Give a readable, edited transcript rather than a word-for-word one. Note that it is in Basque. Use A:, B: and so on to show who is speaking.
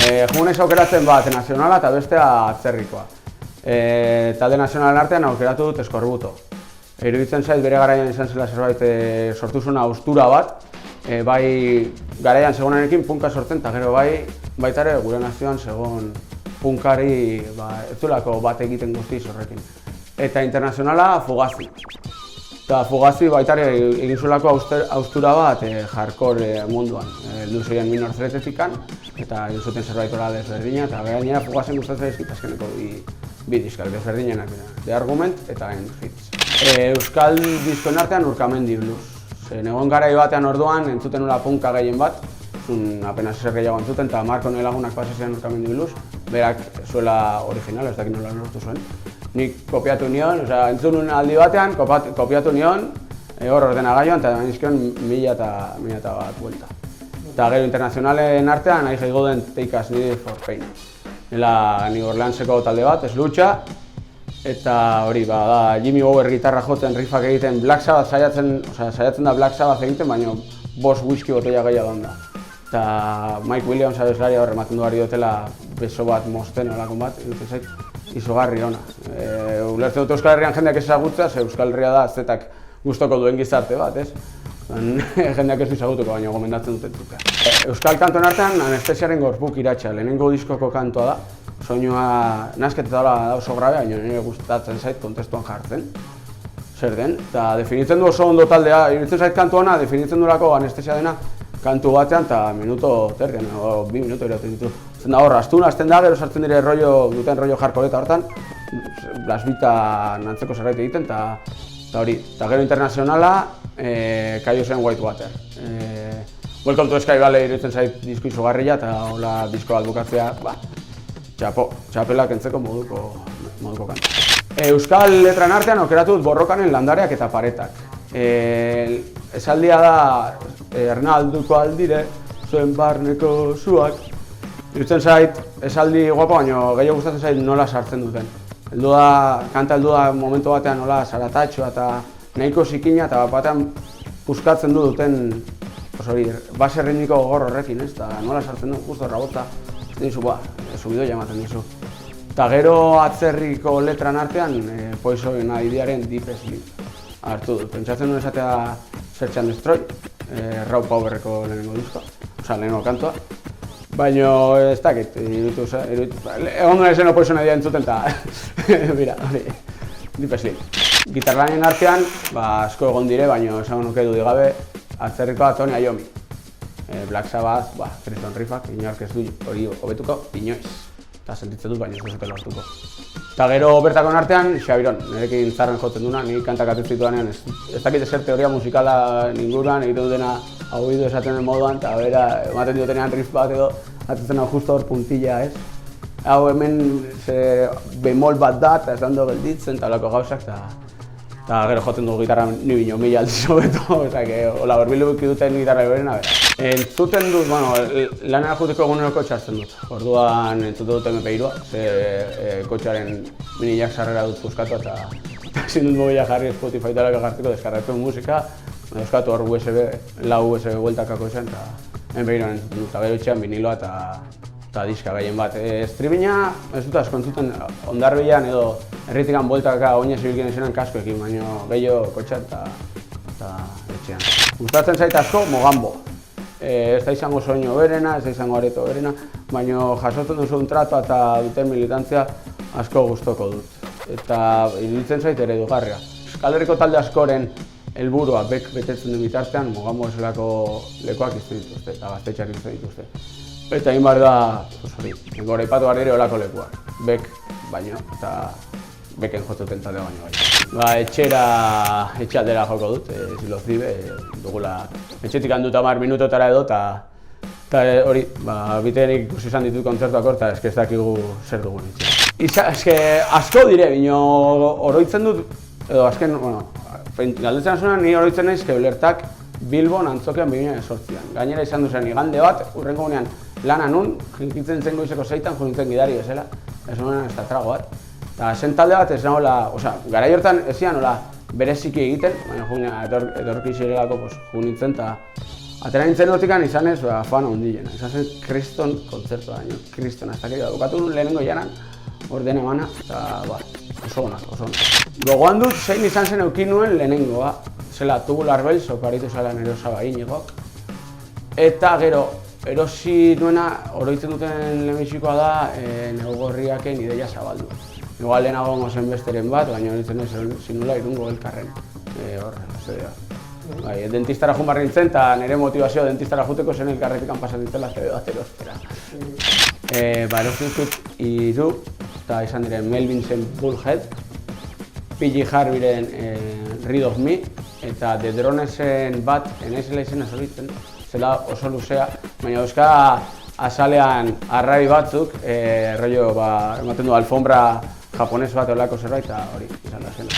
A: Jugunez aukeratzen bat nazionala eta bestea atzerrikoa. Talde nazionalen artean aukeratu dut Eskorbuto. Iruditzen zait bere garaian izan zela zerbait sortu zuen haustura bat, bai garaian zegoenarekin punka sortzen, eta gero baita ere gure nazioan zegoen punkari ez zuelako bat egiten guztiz horrekin. Eta internazionala Fugazi. Eta Fugazi baita ere egin zuelako haustura bat hardcore munduan. Heldu ziren Minor Threatetikan, eta egin zuten zerbait hola desberdina, eta gainera Fugazien gustatzen zaizkit azkeneko bi diskak desberdinenak dira. The Argument eta End Hits. Euskal diskoen artean Urkamendi Blues. Egon garai batean orduan entzuten nula punka gehien bat, apenas ezer gehiago entzuten, eta Marko nire lagunak pasasean Urkamendi Blues, berak zuela original, ez dakit nola lortu zuen. Nik kopiatu nion, entzun nuen aldi batean, kopiatu nion, hor ordenagailuan, eta nizkion 1000 bat buelta. Eta gero internazionalen artean, nahi jaigo den Take Us Need For Pain. Nela New Orleanseko talde bat, Slutxa, eta hori, da Jimmy Bower gitarra jotzen, riffak egiten, Black Sabbath saiatzen da Black Sabbath egiten, baina 5 whisky botoia gehiago da. Eta Mike Williams abeslari hor ematen du ari dutela beso bat mosten olakon bat, iruditzen zait, izugarri ona. Ulertzen dut Euskal Herrian jendeak ez ezagutza, ze Euskal Herria da zetak gustoko duen gizarte bat, ez? Jendeak ez du ezagutuko, baina gomendatzen dut entzutea. Euskal kantoen artean Anestesiaren Gorpuk Iratxa, lehenengo diskoko kantoa da. Soinua nasketa da oso grabe, baina nire gustatzen zait kontestuan jartzen. Zer den, eta definitzen du oso ondo taldea, iruditzen zait kantu ona, definitzen duelako anestesia dena kantu batean, eta minuto terdian, 2 minuto irauten ditu. Zen da hor, astun hasten da, gero sartzen dire duten rollo jarkoleta hortan, blasbita nantzeko zerbait egiten, eta hori. Eta gero internazionala, Kaiosen Whitewater. Welcome to Sky Valley iruditzen zait disko izugarria, eta hola disko bat bukatzea, txapelak entzeko moduko kanta. Euskal letran artean aukeratu dut Borrokanen Landareak eta Paretak. Esaldia da Ernalduko aldire, zuen barneko zuak. Iruditzen zait, esaldi guapo, baina gehiago gustatzen zait nola sartzen duten. Kanta heldu da momentu batean nola zaratatxoa eta nahiko zikina, eta batean puskatzen duten base ritmiko gogor horrekin, eta nola sartzen du, justo rabotza. Subidoia ematen dizu. Eta gero atzerriko letran artean, Poison Idearen Deep Sleep hartu dut. Pentsatzen duen esatea Search and Destroy, Raw Powerreko lehenengo diskoa, lehenengo kantoa. Baina ez dakit, egon duen eseno Poison Idea entzuten eta, mira, hori, Deep Sleep. Gitarlanen artean, asko egon dire, baina esan nuke du digabe, atzerrikoa Tony Iommi. Black Sabbath, Kriston Riffak, inork ez du hori hobetuko, inoiz. Eta sentitzen dut, baina ez duzute lortuko. Eta gero bertakon artean, Xabiron, nirekin zarren jotzen duna, nire kantak atuzituanean, ez dakit ezer teoria musikala ninguruan, egiten dutena hauidu esaten den moduan, eta bera, ematen dutenean riff bat edo, atetzen hau justo hor puntilla, ez? Hau hemen bemol bat da, eta ez dando gelditzen, eta olako gauzak, eta gero jotzen dugu gitarra ni bino 1000 aldiz hobeto, hola horbiluki duten gitarra berena, bera. Entzuten dut, lanera juteko eguneroko txartzen dut. Orduan entzuten dut MP3-a, kotxearen mini jack sarrera dut puskatu eta ezin dut mobila jarri Spotify talak jartzeko deskargatzen musika. Euskatu hor lau USB bueltakako esan eta MP3-an entzuten dut. Eta gero etxean viniloa eta diska gehien bat. Streaminga ez dut asko entzuten Hondarribian edo herritikan bueltaka oinez ibilken esenan kaskoekin, baina gehiago kotxean eta etxean. Gustatzen zait asko Mogambo. Ez da izango soinu berena, ez da izango areto berena, baina jasotzen duzun tratua eta duten militantzia asko gustoko dut. Eta iruditzen zait eredugarria. Euskal Herriko talde askoren helburua betetzen den bitartean, Mogambo eselako lekuak izten dituzte, eta gaztetxeak izten dituzte. Eta egin behar da, gore ipatu behar dire olako lekuak. Baino, eta beken jotzuten taldea baino bai. Etxe aldera joko dut, Silozibe, dugula etxetik handut 10 minutotara edo, eta hori, bitenik ikusi izan ditut kontzertuak hor, eta ez dakigu zer dugun etxe. Asko dire, bino oroitzen dut, edo azken, galdetzen zuenan, ni oroitzen naiz Keulertak Bilbon Antzokian 2008an. Gainera izan duzen igande bat, urrengo gunean lana nun, jinkitzen zen goizeko 6an, junintzen gidari bezala, ez honen ez da trago bat. Eta zen talde bat ez nagoela, garai hortan ez zian bereziki egiten, baina etorki zirelako junintzen eta Atera nintzen hortikan izan ez, fan ondilena. Izan zen kriston kontzertua, kriston. Hasta que bukatu lehenengo jaran, orden emana, eta oso ona. Gogoan dut zein izan zen eukin nuen lehenengoa. Zela Tubular Bells, oparitu zela nero Saba Iñigok. Eta gero, erosi nuena, oroitzen duten lehenbizikoa da, Nego Gorriaken Ideia Zabaldu. Igual lehenago gongo zen besteren bat, baina horitzen ez zinula Irungo Elkarren. Dentistara jun barri nintzen, eta nire motivazioa dentistara juteko zen elkarretik pasatzen CD bat erostera. Erosi dut hiru, eta izan diren Mel Vincent Bullhead, P.J. Harveyren Read of Me, eta The Dronesen bat, enezela izena zoritzen, zela oso luzea, baina euska azalean arrabi batzuk, rollo, ematen du alfombra japones bat olako zerbait, eta hori izan da zen.